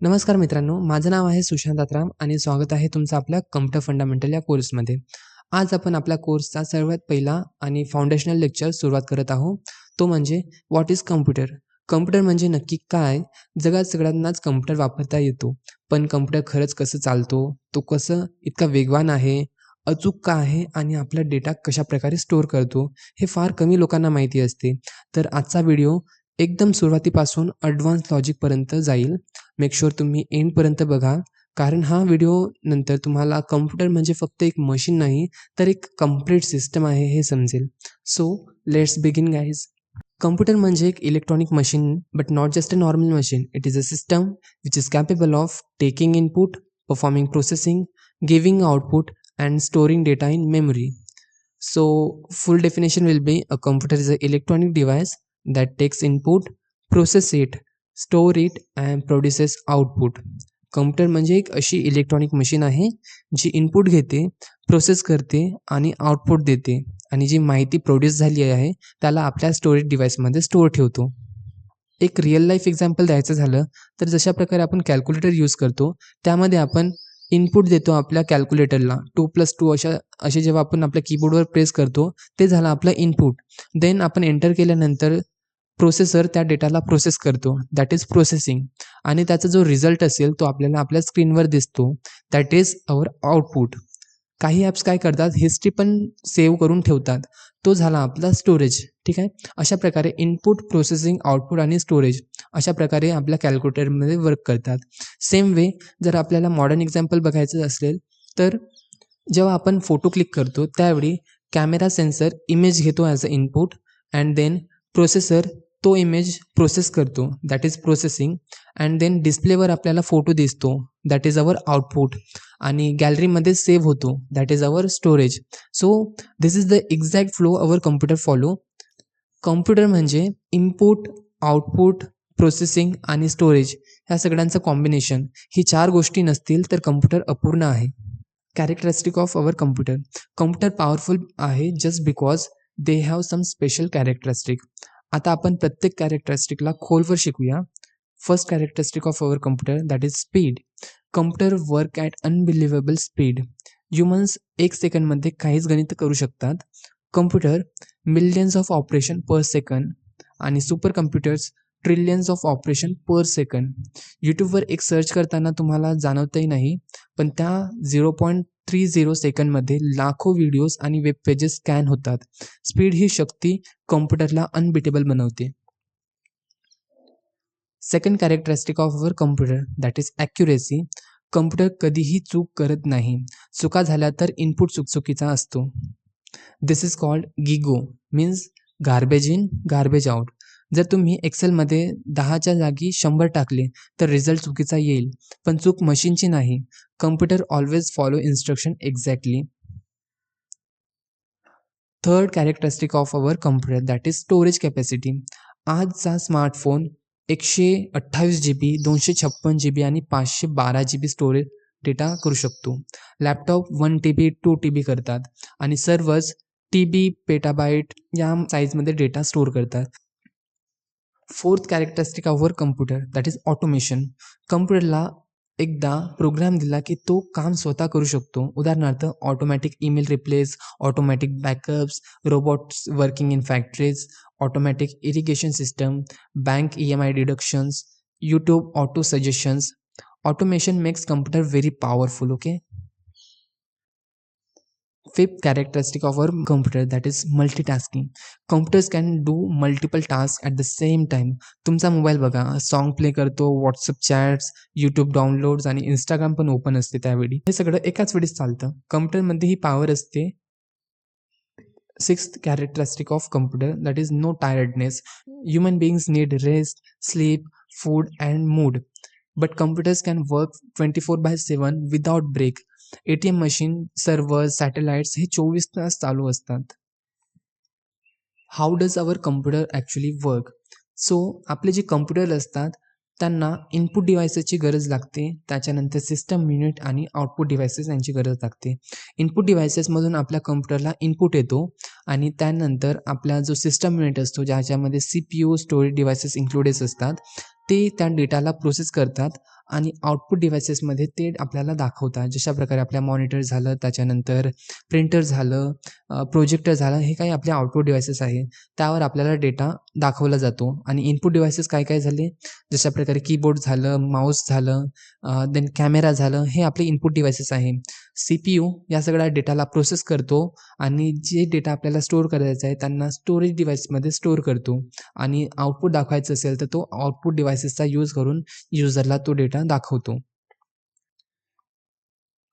नमस्कार मित्रांनो, माझं नाव आहे सुशांत आत्राम आणि स्वागत आहे तुमचं आपल्या कम्प्युटर फंडामेंटल या कोर्समध्ये. आज आपण आपल्या कोर्सचा सर्वात पहिला आणि फाउंडेशनल लेक्चर सुरुवात करत आहोत. तो म्हणजे व्हॉट इज कम्प्युटर? कम्प्युटर म्हणजे नक्की काय? जगात सगळ्यांनाच कम्प्युटर वापरता येतो, पण कम्प्युटर खरंच कसं चालतो? तो कसं इतका वेगवान आहे? अचूक का आहे? आणि आपला डेटा कशाप्रकारे स्टोअर करतो? हे फार कमी लोकांना माहिती असते. तर आजचा व्हिडिओ एकदम सुरुवातीपासून ॲडव्हान्स लॉजिकपर्यंत जाईल. मेक शुअर तुम्ही एंडपर्यंत बघा, कारण हा व्हिडिओ नंतर तुम्हाला कम्प्युटर म्हणजे फक्त एक मशीन नाही, तर एक कंप्लीट सिस्टम आहे हे समजेल. So let's begin guys. Computer म्हणजे एक electronic machine, but not just a normal machine. It is a system which is capable of taking input, performing processing, giving output and storing data in memory. So, full definition will be a computer is an electronic device that takes input, process it, store it and produces output. Computer म्हणजे एक अशी electronic machine आहे जी input घेते, process करते आणि output देते आणि जी माहिती प्रोड्यूस झाली आहे त्याला आपल्या स्टोरेज डिव्हाइसमध्ये स्टोअर ठेवतो. एक रिअल लाईफ एक्झाम्पल द्यायचं झालं तर जशा प्रकारे आपण कॅल्क्युलेटर यूज करतो, त्यामध्ये आपण इनपुट देतो आपल्या कॅल्क्युलेटरला 2+2 असे जेव्हा आपण आपल्या कीबोर्डवर प्रेस करतो, ते झालं आपलं इनपुट. देन आपण एंटर केल्यानंतर प्रोसेसर त्या डेटाला प्रोसेस करतो, दॅट इज प्रोसेसिंग. आणि त्याचा जो रिझल्ट असेल तो आपल्याला आपल्या स्क्रीनवर दिसतो, दॅट इज अवर आउटपुट. काही ॲप्स काय करतात, हिस्ट्री पण सेव्ह करून ठेवतात, तो झाला आपला स्टोरेज. ठीक आहे. अशा प्रकारे इनपुट, प्रोसेसिंग, आउटपुट आणि स्टोरेज अशा प्रकारे आपल्या कॅल्क्युलेटरमध्ये वर्क करतात. सेम वे जर आपल्याला मॉडर्न एक्झाम्पल बघायचं असेल तर जेव्हा आपण फोटो क्लिक करतो त्यावेळी कॅमेरा सेन्सर इमेज घेतो as a input and then processor तो इमेज प्रोसेस करतो, that is processing. And then डिस्प्लेवर आपल्याला फोटो दिसतो, दॅट इज अवर आउटपुट. आणि गॅलरीमध्ये सेव्ह होतो, that is our storage. So this is the exact flow our computer follow. Computer म्हणजे input, output, processing आणि स्टोरेज ह्या सगळ्यांचं कॉम्बिनेशन. ही 4 गोष्टी नसतील तर कम्प्युटर अपूर्ण आहे. Characteristic of our computer. Computer powerful आहे just because they have some special characteristic. आता आपण प्रत्येक कॅरेक्टरिस्टिकला खोलवर शिकूया. First characteristic of our computer that is speed. Computer work at unbelievable speed. Humans 1 सेकंडमध्ये काहीच गणित करू शकतात. Computer millions of operation per second आणि super computers trillions of operation per second. यूट्यूबवर एक सर्च करताना तुम्हाला जाणवतही नाही, पण त्या 0.30 सेकंडमध्ये लाखो व्हिडिओज आणि वेब पेजेस स्कॅन होतात. स्पीड ही शक्ती कॉम्प्युटरला अनबिटेबल बनवते. Second characteristic of our computer that is accuracy. Computer कधीही चूक करत नाही. चुका झाल्या तर इनपुट चुकीचा असतो. This is called GIGO, means garbage in garbage out. जर तुम्ही एक्सेलमध्ये 10च्या जागी 100 टाकले तर रिझल्ट चुकीचा येईल, पण चूक मशीनची नाही. Computer always follow instruction exactly. Third characteristic of our computer that is storage capacity. आजचा स्मार्टफोन 128 GB, 256 GB आणि 512 GB स्टोरेज डेटा करू शकतो. लॅपटॉप 1 TB, 2 TB करतात आणि सर्व्हर्स TB, पेटाबाईट या साईजमध्ये डेटा स्टोअर करतात. Fourth characteristic of our computer that is automation. कम्प्युटरला एकदा प्रोग्राम दिला की तो काम स्वतः करू शकतो. उदाहरणार्थ automatic email replace, automatic backups, robots working in factories, automatic irrigation system, bank EMI deductions, YouTube auto suggestions. Automation makes computer very powerful. Okay. Fifth characteristic of our computer that is multitasking. Computers can do multiple tasks at the same time. तुमचा mobile बघा, song play करतो, WhatsApp chats, YouTube downloads आणि Instagram पण open असते त्यावेळी. हे सगळं एकाच वेळेस चालतं. कम्प्युटरमध्ये ही पॉवर असते. Sixth characteristic of computer that is no tiredness. Human beings need rest, sleep, food and mood, but computers can work 24/7 without break. ATM machine, server, satellites हे 24 तास चालू असतात. How does our computer actually work? So आपले जे computer असतात त्यांना input डिव्हाइसेसची गरज लागते, त्याच्यानंतर सिस्टम युनिट आणि आउटपुट डिव्हाइसेस यांची गरज लागते. इनपुट डिव्हाइसेसमधून आपल्या कम्प्युटरला इनपुट येतो आणि त्यानंतर आपला जो सिस्टम युनिट असतो ज्याच्यामध्ये CPU, स्टोरेज डिव्हाइसेस इन्क्लुडेड असतात, ते त्या डेटाला प्रोसेस करतात आणि आउटपुट डिव्हाइसेसमध्ये ते आपल्याला दाखवतात. जशा प्रकारे आपल्या मॉनिटर झालं, त्याच्यानंतर प्रिंटर झालं, प्रोजेक्टर झालं, हे काही आपले आउटपुट डिव्हाइसेस आहे. त्यावर आपल्याला डेटा दाखवला जातो. आणि इनपुट डिव्हाइसेस काय झाले, जशा प्रकारे कीबोर्ड झालं, माऊस झालं, देन कॅमेरा झालं, हे आपले इनपुट डिव्हाइसेस आहे. CPU या सगळ्या डेटाला प्रोसेस करतो आणि जे डेटा आपल्याला स्टोअर करायचा आहे त्यांना स्टोरेज डिव्हाइसमध्ये स्टोअर करतो आणि आउटपुट दाखवायचं असेल तर तो आउटपुट डिव्हाइसेसचा यूज करून युजरला तो डेटा दाखवतो.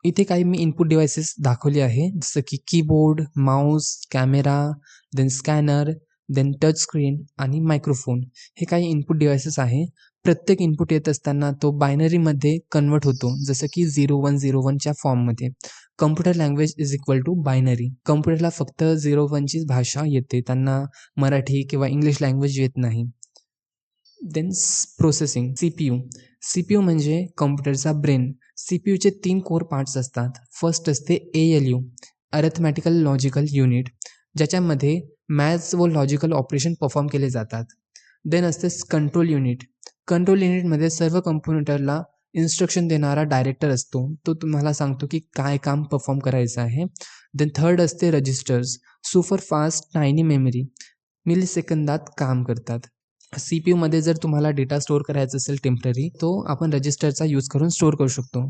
इथे काही मी इनपुट डिव्हाइसेस दाखवले आहे, जसं की keyboard, mouse, camera, then scanner, then touch screen आणि मायक्रोफोन. हे काही इनपुट डिव्हाइसेस आहे. प्रत्येक इनपुट येत असताना तो बायनरीमध्ये कन्व्हर्ट होतो, जसं की 0101च्या फॉर्ममध्ये. Computer language is equal to binary. कॉम्प्युटरला फक्त 01चीच भाषा येते, त्यांना मराठी किंवा इंग्लिश लँग्वेज येत नाही. Then processing CPU. CPU म्हणजे कॉम्प्युटरचा ब्रेन. CPUचे 3 कोर पार्ट्स असतात. फर्स्ट असते ALU, अरिथमॅटिकल लॉजिकल युनिट, ज्याच्यामध्ये मॅथ्स व लॉजिकल ऑपरेशन परफॉर्म केले जातात. देन असते कंट्रोल युनिट. कंट्रोल युनिटमध्ये सर्व कॉम्प्युटरला इन्स्ट्रक्शन देणारा डायरेक्टर असतो. तो तुम्हाला सांगतो की काय काम परफॉर्म करायचं आहे. देन थर्ड असते registers, super fast tiny memory, मिलीसेकंदात काम करतात. CPUमध्ये जर तुम्हाला डेटा स्टोअर करायचा असेल टेम्पररी, तो आपण रजिस्टरचा यूज करून स्टोअर करू शकतो.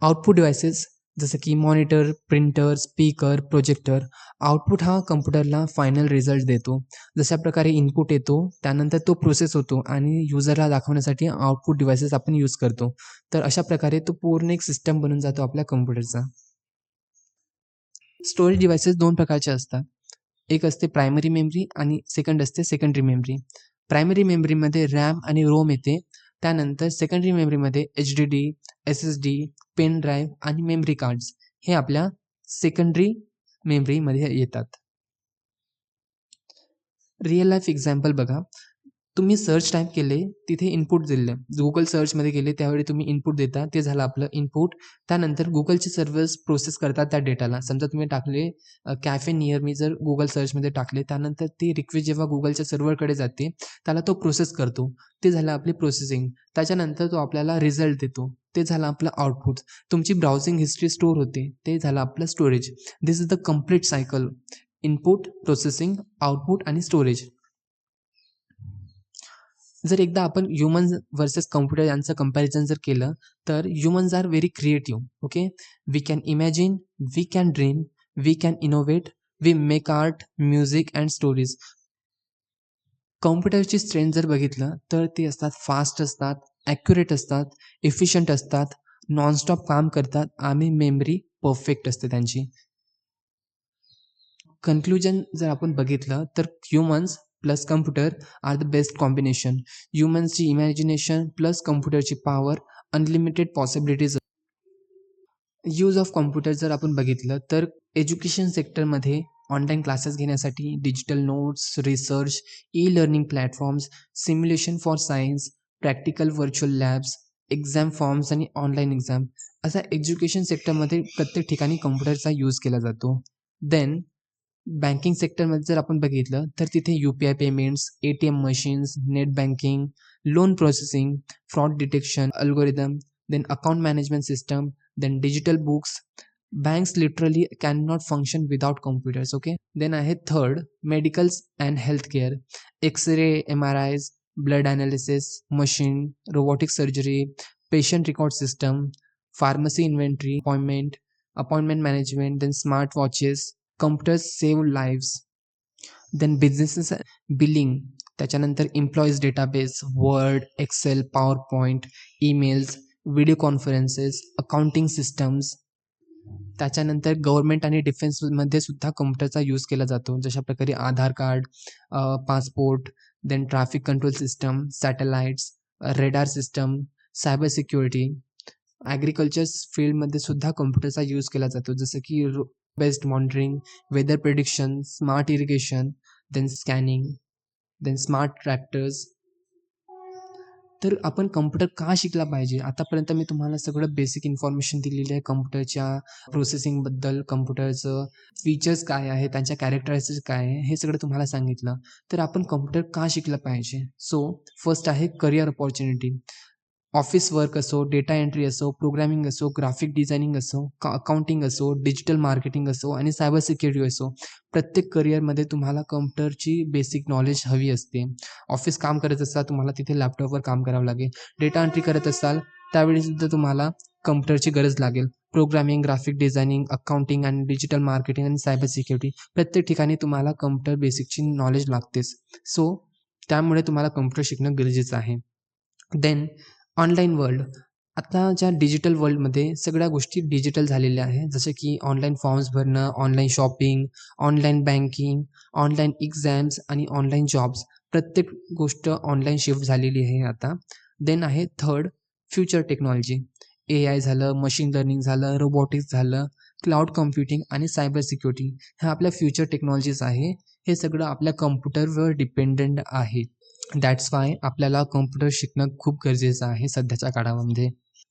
आउटपुट डिव्हाइसेस जसं की monitor, printer, speaker, projector. Output हा कॉम्प्युटरला फायनल रिझल्ट देतो. जशा प्रकारे इनपुट येतो, त्यानंतर तो प्रोसेस होतो आणि युजरला दाखवण्यासाठी आउटपुट डिव्हाइसेस आपण यूज करतो. तर अशा प्रकारे तो पूर्ण एक सिस्टम बनून जातो आपल्या कॉम्प्युटरचा. स्टोरेज डिव्हाइसेस 2 प्रकारचे असतात. एक असते प्रायमरी मेमरी आणि सेकंड असते सेकंडरी मेमरी. प्रायमरी मेमरीमध्ये रॅम आणि रोम येते. त्यानंतर सेकंडरी मेमरीमध्ये HDD, SSD, पेन ड्राईव्ह आणि मेमरी कार्ड्स हे आपल्या सेकंडरी मेमरीमध्ये येतात. रिअल लाईफ एक्झाम्पल बघा. तुम्ही सर्च टाइप केले, तिथे इनपुट दिलं. Google सर्चमध्ये गेले, त्यावेळी तुम्ही इनपुट देता. ते झालं आपलं इनपुट. त्यानंतर Googleचे सर्व्हर्स प्रोसेस करतात त्या डेटाला. समजा तुम्ही टाकले कॅफे नियर मी जर Google सर्चमध्ये टाकले, त्यानंतर ती रिक्वेस्ट जेव्हा Googleच्या सर्व्हरकडे जाते, त्याला तो प्रोसेस करतो. ते झालं आपली प्रोसेसिंग. त्याच्यानंतर तो आपल्याला रिझल्ट देतो. ते झालं आपलं आउटपुट. तुमची ब्राउझिंग हिस्ट्री स्टोअर होते. ते झालं आपलं storage. This is the complete cycle. Input, processing, output आणि स्टोरेज. जर एकदा आपण ह्युमन्स वर्सेस कॉम्प्युटर यांचं कंपॅरिझन जर केलं, तर humans are very creative. Okay. We can imagine, we can dream, we can innovate, we make art, music and stories. कॉम्प्युटरची strength जर बघितलं तर ते असतात फास्ट असतात, ॲक्युरेट असतात, एफिशियंट असतात, नॉनस्टॉप काम करतात आणि मेमरी परफेक्ट असते त्यांची. कन्क्लुजन जर आपण बघितलं तर humans plus computer are the best combination. ह्युमन्सची इमॅजिनेशन प्लस कम्प्युटरची power, unlimited possibilities. Use of computer जर आपण बघितलं तर एज्युकेशन सेक्टरमध्ये ऑनलाईन क्लासेस घेण्यासाठी, digital notes, research, e-learning platforms, simulation for science, practical virtual labs, exam forms आणि online exam, असा एज्युकेशन सेक्टरमध्ये प्रत्येक ठिकाणी कॉम्प्युटरचा यूज केला जातो. देन बँकिंग सेक्टरमध्ये जर आपण बघितलं तर तिथे UPI payments, ATM machines, net banking, loan processing, fraud detection algorithm, then account management system, then digital books. Banks literally can not function without computers. Okay. Then आहे third medicals and health care. X-ray, MRIs, blood analysis machine, robotic surgery, patient record system, pharmacy inventory, appointment management, then smart watches. Computers save lives. Then businesses billing, त्याच्यानंतर employees database, Word, Excel, PowerPoint, emails, video conferences, accounting systems. त्याच्यानंतर government आणि डिफेन्समध्ये सुद्धा कॉम्प्युटरचा use केला जातो. जशा प्रकारे Aadhaar card, passport, then traffic control system, satellites, radar system, cyber security. Agriculture फील्डमध्ये सुद्धा कॉम्प्युटरचा यूज केला जातो, जसं की based monitoring, weather prediction, smart irrigation, then scanning, then smart tractors. तर आपण कॉम्प्युटर का शिकला पाहिजे? आतापर्यंत मी तुम्हाला सगळं बेसिक इन्फॉर्मेशन दिलेली आहे कॉम्प्युटरच्या प्रोसेसिंगबद्दल, कॉम्प्युटरचं फीचर्स काय आहे, त्यांच्या कॅरेक्टरिस्टिक्स काय आहे, हे सगळं तुम्हाला सांगितलं. तर आपण कॉम्प्युटर का शिकलं पाहिजे? सो फर्स्ट आहे करिअर अपॉर्च्युनिटी. ऑफिस वर्क असो, डेटा एंट्री असो, प्रोग्रामिंग असो, ग्राफिक डिझायनिंग असो, अकाउंटिंग असो, डिजिटल मार्केटिंग असो आणि सायबर सिक्युरिटी असो. प्रत्येक करिअरमध्ये तुम्हाला कॉम्प्युटरची बेसिक नॉलेज हवी असते. ऑफिस काम करत असाल तुम्हाला तिथे लॅपटॉपवर काम करावं लागेल. डेटा एंट्री करत असाल त्यावेळीसुद्धा तुम्हाला कॉम्प्युटरची गरज लागेल. प्रोग्रामिंग, ग्राफिक डिझायनिंग, अकाउंटिंग आणि डिजिटल मार्केटिंग आणि सायबर सिक्युरिटी प्रत्येक ठिकाणी तुम्हाला कॉम्प्युटर बेसिकची नॉलेज लागतेच. सो त्यामुळे तुम्हाला कॉम्प्युटर शिकणं गरजेचं आहे. Then online world. आता ज्या डिजिटल वर्ल्डमध्ये सगळ्या गोष्टी डिजिटल झालेल्या आहेत. जसे की ऑनलाईन फॉर्म्स भरणं, online shopping, online banking, online exams आणि ऑनलाईन जॉब्स. प्रत्येक गोष्ट ऑनलाईन शिफ्ट झालेली आहे आता. देन आहे थर्ड फ्युचर टेक्नॉलॉजी. AI झालं, मशीन लर्निंग झालं, रोबोटिक्स झालं, क्लाउड कम्प्युटिंग आणि सायबर सिक्युरिटी ह्या आपल्या फ्युचर टेक्नॉलॉजीज आहे. हे सगळं आपल्या कॉम्प्युटरवर डिपेंडंट आहे. दॅट्स वाय आपल्याला कॉम्प्युटर शिकणं खूप गरजेचं आहे सध्याच्या काळामध्ये.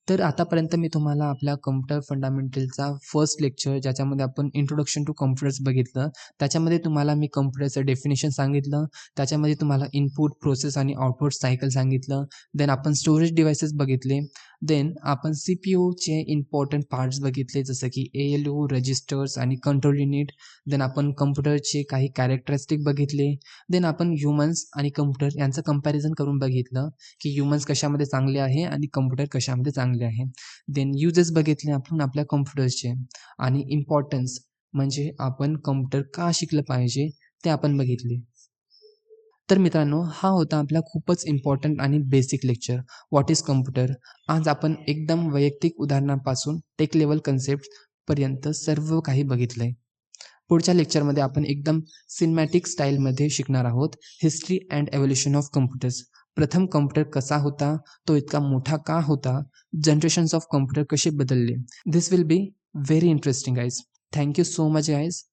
तर आतापर्यंत मी तुम्हाला आपल्या कॉम्प्युटर फंडामेंटलचा फर्स्ट लेक्चर ज्याच्यामध्ये आपण इंट्रोडक्शन टू कॉम्प्युटर्स बघितलं. त्याच्यामध्ये तुम्हाला मी कॉम्प्युटरचं डेफिनेशन सांगितलं. त्याच्यामध्ये तुम्हाला इनपुट, प्रोसेस आणि आउटपुट सायकल सांगितलं. देन आपण स्टोरेज डिव्हाइसेस बघितले. देन आपण CPUचे इम्पॉर्टंट पार्ट्स बघितले जसं की ALU, रजिस्टर्स आणि कंट्रोल युनिट. देन आपण कॉम्प्युटरचे काही कॅरेक्टरिस्टिक बघितले. देन आपण ह्युमन्स आणि कॉम्प्युटर यांचं कंपॅरिझन करून बघितलं की ह्युमन्स कशामध्ये चांगले आहे आणि कॉम्प्युटर कशामध्ये चांगले आहे. देन युजेस बघितले आपण आपल्या कॉम्प्युटर्सचे आणि इम्पॉर्टन्स म्हणजे आपण कॉम्प्युटर का शिकलं पाहिजे ते आपण बघितले. तर मित्रांनो हा होता आपला खूपच इम्पॉर्टंट आणि basic lecture what is computer. आज आपण एकदम वैयक्तिक उदाहरणापासून टेक लेवल कन्सेप्टपर्यंत सर्व काही बघितलं आहे. पुढच्या लेक्चरमध्ये आपण एकदम सिनेमॅटिक स्टाईलमध्ये शिकणार आहोत history and evolution of computers. प्रथम कम्प्युटर कसा होता, तो इतका मोठा का होता, जनरेशन्स ऑफ कम्प्युटर कसे बदलले. This will be very interesting guys. Thank you so much guys.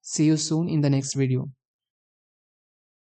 See you soon in the next video.